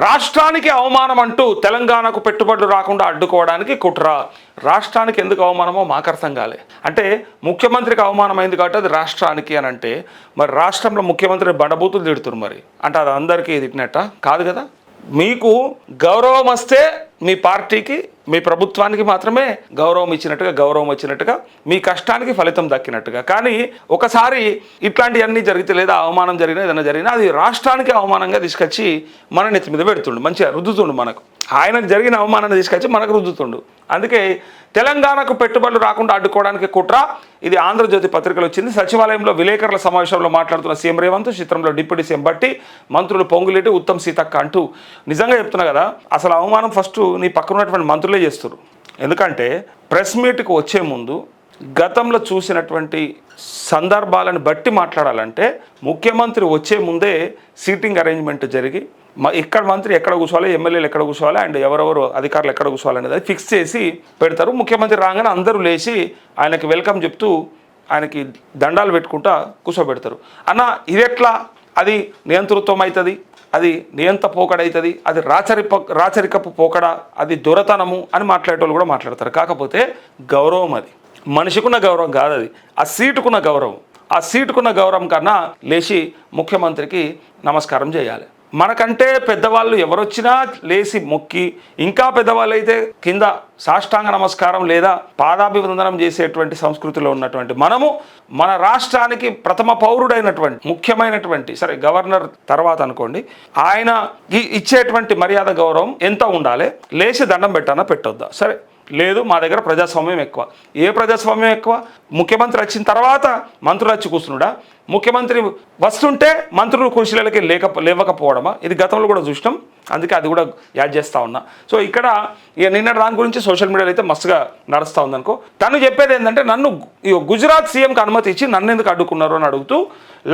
రాష్ట్రానికి అవమానం అంటూ తెలంగాణకు పెట్టుబడులు రాకుండా అడ్డుకోవడానికి కుట్ర. రాష్ట్రానికి ఎందుకు అవమానమో మాకు అర్థం కాలే. అంటే ముఖ్యమంత్రికి అవమానమైంది కాబట్టి అది రాష్ట్రానికి అని అంటే, మరి రాష్ట్రంలో ముఖ్యమంత్రిని బండబూతులు తిడుతున్నారు. మరి అంటే అది అందరికీ తిట్టినట్ట కాదు కదా. మీకు గౌరవం వస్తే మీ పార్టీకి మీ ప్రభుత్వానికి మాత్రమే గౌరవం ఇచ్చినట్టుగా, గౌరవం వచ్చినట్టుగా, మీ కష్టానికి ఫలితం దక్కినట్టుగా. కానీ ఒకసారి ఇట్లాంటివన్నీ జరిగితే, లేదా అవమానం జరిగినా ఏదైనా జరిగినా అది రాష్ట్రానికి అవమానంగా తీసుకొచ్చి మన నెత్తి మీద పెడుతుండు, మంచిగా రుద్దుతుండు. మనకు ఆయనకు జరిగిన అవమానాన్ని తీసుకొచ్చి మనకు రుద్దుతుండు. అందుకే తెలంగాణకు పెట్టుబడులు రాకుండా అడ్డుకోవడానికి కుట్ర. ఇది ఆంధ్రజ్యోతి పత్రికలు వచ్చింది. సచివాలయంలో విలేకరుల సమావేశంలో మాట్లాడుతున్న సీఎం రేవంత్, చిత్రంలో డిప్యూటీ సీఎం బట్టి, మంత్రులు పొంగులేటి, ఉత్తమ్ సీతక్క అంటూ. నిజంగా చెప్తున్నా కదా, అసలు అవమానం ఫస్ట్ నీ పక్కన ఉన్నటువంటి మంత్రులే చేస్తారు. ఎందుకంటే ప్రెస్ మీట్కి వచ్చే ముందు గతంలో చూసినటువంటి సందర్భాలను బట్టి మాట్లాడాలంటే ముఖ్యమంత్రి వచ్చే ముందే సీటింగ్ అరేంజ్మెంట్ జరిగి ఇక్కడ మంత్రి ఎక్కడ కూర్చోవాలి, ఎమ్మెల్యేలు ఎక్కడ కూర్చోవాలి, అండ్ ఎవరెవరు అధికారులు ఎక్కడ కూర్చోవాలి అనేది ఫిక్స్ చేసి పెడతారు. ముఖ్యమంత్రి రాగానే అందరూ లేచి ఆయనకి వెల్కమ్ చెప్తూ ఆయనకి దండాలు పెట్టుకుంటా కూర్చోబెడతారు. అన్న ఇది ఎట్లా, అది నియంతృత్వం అవుతుంది, అది నియంత పోకడవుతుంది, అది రాచరికపు పోకడ, అది దొరతనము అని మాట్లాడేటోళ్ళు కూడా మాట్లాడతారు. కాకపోతే గౌరవం, అది మనిషికున్న గౌరవం కాదు, అది ఆ సీటుకున్న గౌరవం. ఆ సీటుకున్న గౌరవం కన్నా లేచి ముఖ్యమంత్రికి నమస్కారం చేయాలి. మనకంటే పెద్దవాళ్ళు ఎవరొచ్చినా లేచి మొక్కి, ఇంకా పెద్దవాళ్ళు అయితే కింద సాష్టాంగ నమస్కారం లేదా పాదాభివందనం చేసేటువంటి సంస్కృతిలో ఉన్నటువంటి మనము మన రాష్ట్రానికి ప్రథమ పౌరుడైనటువంటి ముఖ్యమైనటువంటి, సరే గవర్నర్ తర్వాత అనుకోండి, ఆయన ఇచ్చేటువంటి మర్యాద గౌరవం ఎంత ఉండాలి? లేచి దండం పెట్టానా పెట్టొద్దా? సరే లేదు, మా దగ్గర ప్రజాస్వామ్యం ఎక్కువ. ఏ ప్రజాస్వామ్యం ఎక్కువ? ముఖ్యమంత్రి వచ్చిన తర్వాత మంత్రులు వచ్చి కూర్చున్నాడా? ముఖ్యమంత్రి వస్తుంటే మంత్రులు కుర్చీలకి లేవకపోవడమా? ఇది గతంలో కూడా చూసినాం. అందుకే అది కూడా యాడ్ చేస్తూ ఉన్నా. సో ఇక్కడ నిన్న దాని గురించి సోషల్ మీడియాలో అయితే మస్తుగా నడుస్తూ ఉందనుకో. తను చెప్పేది ఏంటంటే, నన్ను గుజరాత్ సీఎంకి అనుమతి ఇచ్చి నన్ను ఎందుకు అడ్డుకున్నారు అని అడుగుతూ,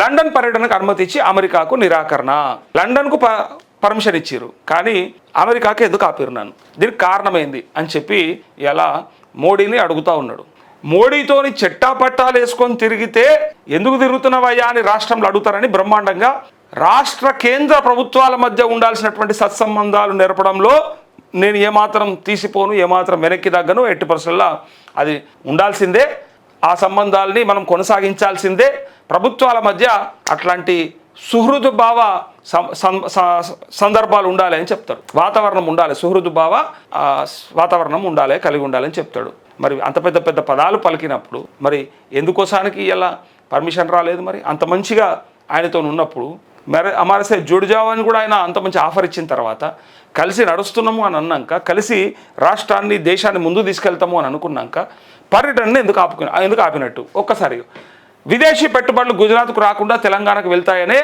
లండన్ పర్యటనకు అనుమతి ఇచ్చి అమెరికాకు నిరాకరణ. లండన్కు పర్మిషన్ ఇచ్చారు, కానీ అమెరికాకి ఎందుకు ఆపారు నన్ను, దీనికి కారణమైంది అని చెప్పి ఇలా మోడీని అడుగుతూ ఉన్నాడు. మోడీతోని చెట్టాపట్టాలు వేసుకొని తిరిగితే ఎందుకు తిరుగుతున్నావయ్యా అని రాష్ట్రంలో అడుగుతారని బ్రహ్మాండంగా రాష్ట్ర కేంద్ర ప్రభుత్వాల మధ్య ఉండాల్సినటువంటి సత్సంబంధాలు నెరపడంలో నేను ఏమాత్రం తీసిపోను, ఏమాత్రం వెనక్కి తగ్గను. 80% అది ఉండాల్సిందే, ఆ సంబంధాలని మనం కొనసాగించాల్సిందే. ప్రభుత్వాల మధ్య అట్లాంటి సుహృదు భావ సందర్భాలు ఉండాలి అని చెప్తాడు. వాతావరణం ఉండాలి, సుహృదు భావ వాతావరణం ఉండాలి, కలిగి ఉండాలని చెప్తాడు. మరి అంత పెద్ద పెద్ద పదాలు పలికినప్పుడు మరి ఎందుకోసానికి ఇలా పర్మిషన్ రాలేదు? మరి అంత మంచిగా ఆయనతో ఉన్నప్పుడు మరి అమారసే జుడిజావ్ అని కూడా ఆయన అంత మంచి ఆఫర్ ఇచ్చిన తర్వాత కలిసి నడుస్తున్నాము అని అన్నాక, కలిసి రాష్ట్రాన్ని దేశాన్ని ముందు తీసుకెళ్తాము అని అనుకున్నాక పర్యటనని ఎందుకు ఆపినట్టు? ఒక్కసారి విదేశీ పెట్టుబడులు గుజరాత్కు రాకుండా తెలంగాణకు వెళ్తాయనే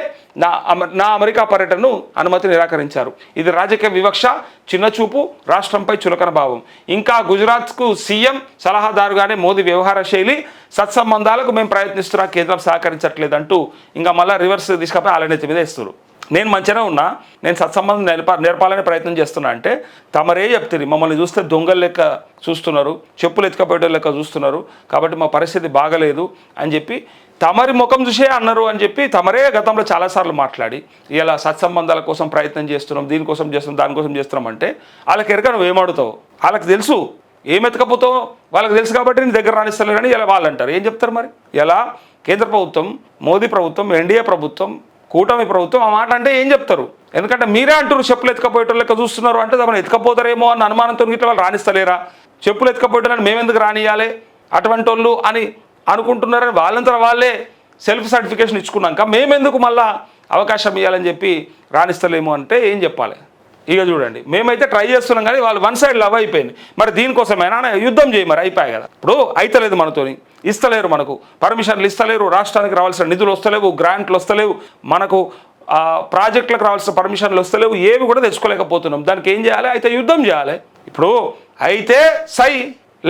నా అమెరికా పర్యటనను అనుమతి నిరాకరించారు. ఇది రాజకీయ వివక్ష, చిన్నచూపు, రాష్ట్రంపై చులకన భావం. ఇంకా గుజరాత్కు సీఎం సలహాదారుగానే మోదీ వ్యవహార శైలి, సత్సంబంధాలకు మేము ప్రయత్నిస్తున్నా, కేంద్రం సహకరించట్లేదంటూ ఇంకా మళ్ళీ రివర్స్ తీసుకపోయి ఆలనెత్తి మీద ఇస్తారు. నేను మంచిగానే ఉన్నా, నేను సత్సంబంధం నేర్పాలనే ప్రయత్నం చేస్తున్నా అంటే తమరే చెప్తుంది, మమ్మల్ని చూస్తే దొంగల లెక్క చూస్తున్నారు, చెప్పులు ఎత్తుకపోయే లెక్క చూస్తున్నారు, కాబట్టి మా పరిస్థితి బాగలేదు అని చెప్పి తమరి ముఖం చూసే అన్నారు అని చెప్పి తమరే గతంలో చాలాసార్లు మాట్లాడి ఇలా సత్సంబంధాల కోసం ప్రయత్నం చేస్తున్నాం, దీనికోసం చేస్తున్నాం, దానికోసం చేస్తున్నాం అంటే వాళ్ళకి ఎరక నువ్వు ఏమడుతావు? వాళ్ళకి తెలుసు ఏం ఎత్తుకపోతావు, వాళ్ళకి తెలుసు కాబట్టి నీ దగ్గర రాణిస్తలేరని ఇలా వాళ్ళు అంటారు. ఏం చెప్తారు మరి? ఇలా కేంద్ర ప్రభుత్వం, మోదీ ప్రభుత్వం, ఎన్డీఏ ప్రభుత్వం, కూటమి ప్రభుత్వం ఆ మాట అంటే ఏం చెప్తారు? ఎందుకంటే మీరే అంటారు చెప్పులు ఎత్తుకపోయేటోళ్ళు లెక్క చూస్తున్నారు అంటే తమను ఎత్తుకపోతారేమో అన్న అనుమానంతో ఇట్లా వాళ్ళు రాణిస్తలేరా? చెప్పులు ఎత్తుకపోయేటోళ్ళని మేమెందుకు రానియాలి అటువంటి వాళ్ళు అని అనుకుంటున్నారని వాళ్ళంతా వాళ్ళే సెల్ఫ్ సర్టిఫికేషన్ ఇచ్చుకున్నాక మేమెందుకు మళ్ళా అవకాశం ఇవ్వాలని చెప్పి రాణిస్తలేము అంటే ఏం చెప్పాలి? ఇక చూడండి, మేమైతే ట్రై చేస్తున్నాం కానీ వాళ్ళు వన్ సైడ్ లవ్ అయిపోయింది. మరి దీనికోసమైనా యుద్ధం చేయి, మరి అయిపోయాయి కదా. ఇప్పుడు అయితలేదు, మనతోని ఇస్తలేరు, మనకు పర్మిషన్లు ఇస్తలేరు, రాష్ట్రానికి రావాల్సిన నిధులు వస్తలేవు, గ్రాంట్లు వస్తలేవు, మనకు ప్రాజెక్టులకు రావాల్సిన పర్మిషన్లు వస్తలేవు, ఏవి కూడా తెచ్చుకోలేకపోతున్నాం. దానికి ఏం చేయాలి? అయితే యుద్ధం చేయాలి. ఇప్పుడు అయితే సై,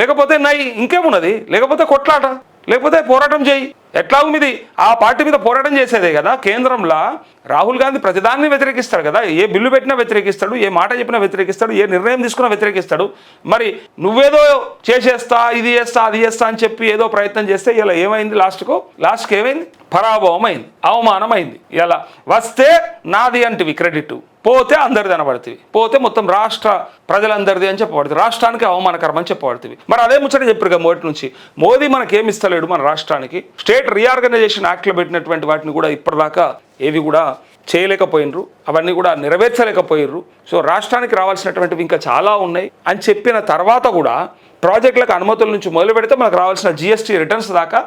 లేకపోతే నై, ఇంకేమున్నది? లేకపోతే కొట్లాట, లేకపోతే పోరాటం చేయి. ఎట్లాగూ మీది ఆ పార్టీ మీద పోరాటం చేసేదే కదా. కేంద్రంలో రాహుల్ గాంధీ ప్రతిదాన్ని వ్యతిరేకిస్తాడు కదా, ఏ బిల్లు పెట్టినా వ్యతిరేకిస్తాడు, ఏ మాట చెప్పినా వ్యతిరేకిస్తాడు, ఏ నిర్ణయం తీసుకున్నా వ్యతిరేకిస్తాడు. మరి నువ్వేదో చేసేస్తా, ఇది చేస్తా, అది చేస్తా అని చెప్పి ఏదో ప్రయత్నం చేస్తే ఇలా ఏమైంది? లాస్ట్కి ఏమైంది? పరాభవం అయింది, అవమానం అయింది. ఇలా వస్తే నాది అంటివి క్రెడిట్, పోతే అందరిది అనబడుతుంది, పోతే మొత్తం రాష్ట్ర ప్రజలందరిది అని చెప్పబడుతుంది, రాష్ట్రానికి అవమానకరం అని చెప్పబడుతుంది. మరి అదే ముచ్చట చెప్పారు కదా మొదటి నుంచి. మోదీ మనకేమి ఇస్తలేడు మన రాష్ట్రానికి. స్టేట్ రీఆర్గనైజేషన్ యాక్ట్లో పెట్టినటువంటి వాటిని కూడా ఇప్పటిదాకా ఏవి కూడా చేయలేకపోయినరు, అవన్నీ కూడా నెరవేర్చలేకపోయినరు. సో రాష్ట్రానికి రావాల్సినటువంటివి ఇంకా చాలా ఉన్నాయి అని చెప్పిన తర్వాత కూడా ప్రాజెక్టులకు అనుమతుల నుంచి మొదలు పెడితే మనకు రావాల్సిన జిఎస్టీ రిటర్న్స్ దాకా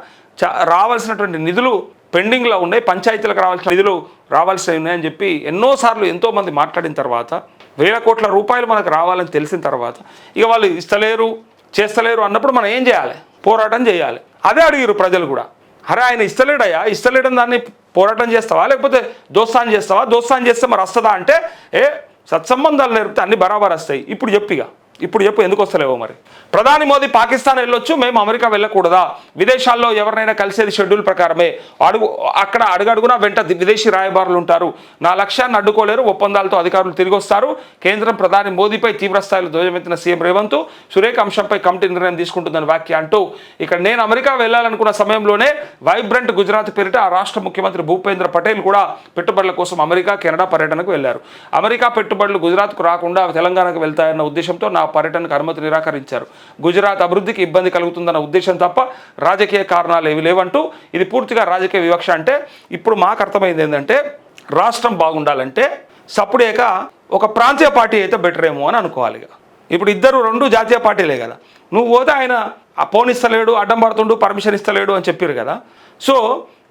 రావాల్సినటువంటి నిధులు పెండింగ్లో ఉన్నాయి, పంచాయతీలకు రావాల్సిన నిధులు రావాల్సినవి ఉన్నాయని చెప్పి ఎన్నోసార్లు ఎంతోమంది మాట్లాడిన తర్వాత, వేల కోట్ల రూపాయలు మనకు రావాలని తెలిసిన తర్వాత ఇక వాళ్ళు ఇస్తలేరు, చేస్తలేరు అన్నప్పుడు మనం ఏం చేయాలి? పోరాటం చేయాలి. అదే అడిగారు ప్రజలు కూడా. అరే ఆయన ఇస్తలేడయ్యా, ఇస్తలేడని దాన్ని పోరాటం చేస్తావా, లేకపోతే దోస్తాన్ చేస్తావా? దోస్తాన్ చేస్తే మరి వస్తుందా అంటే, సత్సంబంధాలు నేర్పితే అన్ని బరాబర్ వస్తాయి. ఇప్పుడు చెప్పు ఎందుకు వస్తలేవో మరి. ప్రధాని మోదీ పాకిస్తాన్ వెళ్ళొచ్చు, మేము అమెరికా వెళ్ళకూడదా? విదేశాల్లో ఎవరినైనా కలిసేది షెడ్యూల్ ప్రకారమే. అక్కడ అడుగడుగునా వెంట విదేశీ రాయబారులు ఉంటారు. నా లక్ష్యాన్ని అడ్డుకోలేరు, ఒప్పందాలతో అధికారులు తిరిగి వస్తారు. కేంద్రం ప్రధాని మోదీపై తీవ్రస్థాయిలో ధ్వజమెత్తిన సీఎం రేవంత్ సురేఖ అంశంపై కమిటీ నిర్ణయం తీసుకుంటుందని వ్యాఖ్య అంటూ ఇక్కడ నేను అమెరికా వెళ్ళాలనుకున్న సమయంలోనే వైబ్రెంట్ గుజరాత్ పేరిట ఆ రాష్ట్ర ముఖ్యమంత్రి భూపేంద్ర పటేల్ కూడా పెట్టుబడుల కోసం అమెరికా, కెనడా పర్యటనకు వెళ్లారు. అమెరికా పెట్టుబడులు గుజరాత్కు రాకుండా తెలంగాణకు వెళ్తాయన్న ఉద్దేశంతో నా పర్యటనకు అనుమతి నిరాకరించారు. గుజరాత్ అభివృద్ధికి ఇబ్బంది కలుగుతుందన్న ఉద్దేశం తప్ప రాజకీయ కారణాలు ఏవి లేవంటూ ఇది పూర్తిగా రాజకీయ వివక్ష. అంటే ఇప్పుడు మాకు అర్థమైంది ఏంటంటే, రాష్ట్రం బాగుండాలంటే సప్పుడేక ఒక ప్రాంతీయ పార్టీ అయితే బెటర్ ఏమో అని అనుకోవాలి. ఇప్పుడు రెండు జాతీయ పార్టీలే కదా. నువ్వు పోతే ఆయన పోనిస్తలేడు, అడ్డం పడుతుండు, పర్మిషన్ ఇస్తలేడు అని చెప్పారు కదా. సో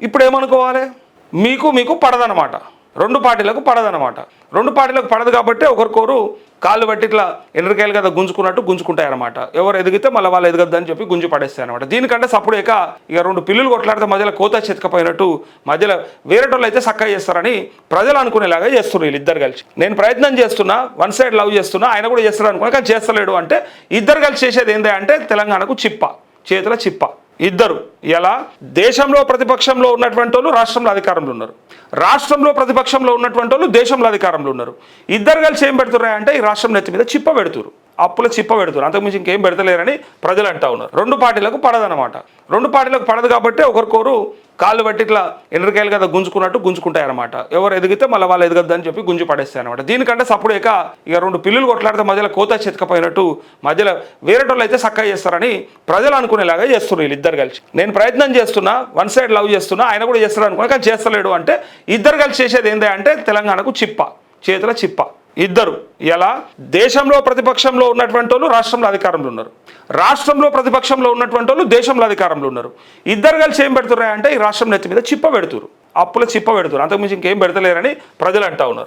ఇప్పుడు ఏమనుకోవాలి? మీకు పడదనమాట, రెండు పార్టీలకు పడదు కాబట్టి ఒకరికొరు కాళ్ళు బట్టి ఇట్లా ఎండ్రకాయలు కదా గుంజుకుంటాయన్నమాట. ఎవరు ఎదిగితే మళ్ళీ వాళ్ళు ఎదగద్దని చెప్పి గుంజు పడేస్తాయి అనమాట. దీనికంటే సప్పుడేక ఇక రెండు పిల్లులు కొట్లాడితే మధ్యలో కోత చెతకపోయినట్టు మధ్యలో వేరేటోళ్ళు అయితే చక్కగా చేస్తారని ప్రజలు అనుకునేలాగా చేస్తున్నారు వీళ్ళిద్దరు కలిసి. నేను ప్రయత్నం చేస్తున్నా, వన్ సైడ్ లవ్ చేస్తున్నా, ఆయన కూడా చేస్తారు అనుకున్నా, కానీ చేస్తలేడు. అంటే ఇద్దరు కలిసి చేసేది ఏంటి అంటే తెలంగాణకు చేతుల చిప్ప. ఇద్దరు ఇలా దేశంలో ప్రతిపక్షంలో ఉన్నటువంటి వాళ్ళు రాష్ట్రంలో అధికారంలో ఉన్నారు, రాష్ట్రంలో ప్రతిపక్షంలో ఉన్నటువంటి వాళ్ళు దేశంలో అధికారంలో ఉన్నారు. ఇద్దరు కలిసి ఏం పెడుతున్నారంటే ఈ రాష్ట్రం నెత్తి మీద చిప్ప పెడుతున్నారు, అప్పుల చిప్ప పెడుతున్నారు. అంతకుమించి ఇంకేం పెడతలేరని ప్రజలు అంటా ఉన్నారు. రెండు పార్టీలకు పడదు కాబట్టి ఒకరికొరు కాళ్ళు బట్టి ఇట్లా ఎండ్రకాయలు కదా గుంజుకుంటాయన్నమాట. ఎవరు ఎదిగితే మళ్ళీ వాళ్ళు ఎదగద్దని చెప్పి గుంజు పడేస్తాయి అనమాట. దీనికంటే సప్పుడేక ఇక రెండు పిల్లులు కొట్లాడితే మధ్యలో కోత చెతకపోయినట్టు మధ్యలో వేరేటోళ్ళు అయితే చక్కగా చేస్తారని ప్రజలు అనుకునేలాగా చేస్తున్నారు వీళ్ళిద్దరు కలిసి. నేను ప్రయత్నం చేస్తున్నా, వన్ సైడ్ లవ్ చేస్తున్నా, ఆయన కూడా చేస్తారు అనుకున్నా, కానీ చేస్తలేడు. అంటే ఇద్దరు కలిసి చేసేది ఏంటి అంటే తెలంగాణకు చేతుల చిప్ప. ఇద్దరు ఇలా దేశంలో ప్రతిపక్షంలో ఉన్నటువంటి వాళ్ళు రాష్ట్రంలో అధికారంలో ఉన్నారు, రాష్ట్రంలో ప్రతిపక్షంలో ఉన్నటువంటి వాళ్ళు దేశంలో అధికారంలో ఉన్నారు. ఇద్దరు కలిసి ఏం పెడుతున్నారంటే ఈ రాష్ట్రం నెత్తి మీద చిప్ప పెడుతున్నారు, అప్పుల చిప్ప పెడుతున్నారు. అంతకుమించి ఇంకేం పెడతలేరని ప్రజలు అంటా ఉన్నారు.